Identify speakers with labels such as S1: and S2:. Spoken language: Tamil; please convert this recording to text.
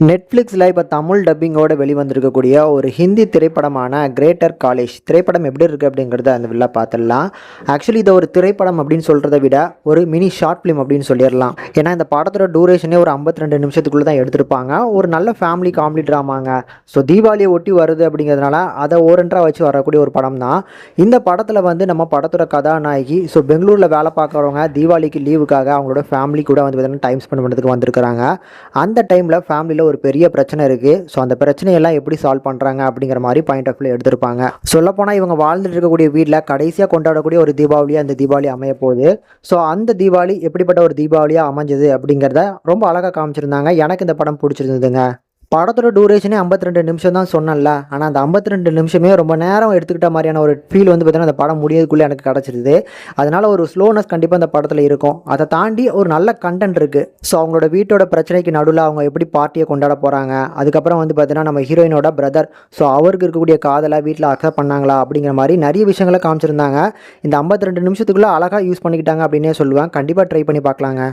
S1: நெட்ஃப்ளிக்ஸில் இப்போ தமிழ் டப்பிங்கோட வெளிவந்திருக்கக்கூடிய ஒரு ஹிந்தி திரைப்படமான கிரேட்டர் காலேஜ் திரைப்படம் எப்படி இருக்குது அப்படிங்கிறத அந்த வில்லா பார்த்துடலாம். ஆக்சுவலி இதை ஒரு திரைப்படம் அப்படின்னு சொல்கிறத விட ஒரு மினி ஷார்ட் ஃபிலிம் அப்படின்னு சொல்லிடலாம். ஏன்னா இந்த படத்தோட டூரேஷனே ஒரு 52 நிமிஷத்துக்குள்ளே தான் எடுத்திருப்பாங்க. ஒரு நல்ல ஃபேமிலி காமெடி ட்ராமாங்க. ஸோ தீபாவளியை ஒட்டி வருது அப்படிங்கிறதுனால அதை ஓரன்றாக வச்சு வரக்கூடிய ஒரு படம் தான் இந்த படத்தில். நம்ம படத்தோட கதாநாயகி பெங்களூரில் வேலை பார்க்குறவங்க தீபாவளிக்கு லீவுக்காக அவங்களோட ஃபேமிலி கூட பார்த்தீங்கன்னா டைம் ஸ்பெண்ட் பண்ணுறதுக்கு வந்திருக்கிறாங்க. அந்த டைமில் ஃபேமிலியில் ஒரு பெரிய பிரச்சனை இருக்குது. ஸோ அந்த பிரச்சனையெல்லாம் எப்படி சால்வ் பண்ணுறாங்க அப்படிங்கிற மாதிரி பாயிண்ட் ஆஃப் வியூ எடுத்திருப்பாங்க. சொல்லப்போனால் இவங்க வாழ்ந்துட்டு இருக்கக்கூடிய வீட்டில் கடைசியாக கொண்டாடக்கூடிய ஒரு தீபாவளியாக அந்த தீபாவளி அமைய போகுது. ஸோ அந்த தீபாவளி எப்படிப்பட்ட ஒரு தீபாவளியாக அமைஞ்சது அப்படிங்கிறத ரொம்ப அழகாக காமிச்சிருந்தாங்க. எனக்கு இந்த படம் பிடிச்சிருந்ததுங்க. படத்தோட டூரேஷனே 52 நிமிஷம் தான் சொன்னேன்ல. ஆனால் அந்த 52 நிமிஷமே ரொம்ப நேரம் எடுத்துக்கிட்ட மாதிரியான ஒரு ஃபீல் பார்த்தீங்கன்னா அந்த படம் முடியறதுக்குள்ளே எனக்கு கிடச்சிருது. அதனால் ஒரு ஸ்லோனஸ் கண்டிப்பாக அந்த படத்தில் இருக்கும். அதை தாண்டி ஒரு நல்ல கண்டென்ட் இருக்குது. ஸோ அவங்களோட வீட்டோட பிரச்சனைக்கு நடுவில் அவங்க எப்படி பார்ட்டியை கொண்டாட போகிறாங்க, அதுக்கப்புறம் பார்த்தீங்கன்னா நம்ம ஹீரோயினோட பிரதர் அவருக்கு இருக்கக்கூடிய காதலை வீட்டில் அக்செப்ட் பண்ணாங்களா அப்படிங்கிற மாதிரி நிறைய விஷயங்களை காமிச்சிருந்தாங்க. இந்த 52 நிமிஷத்துக்குள்ளே அழகாக யூஸ் பண்ணிக்கிட்டாங்க அப்படின்னே சொல்லுவேன். கண்டிப்பாக ட்ரை பண்ணி பார்க்கலாங்க.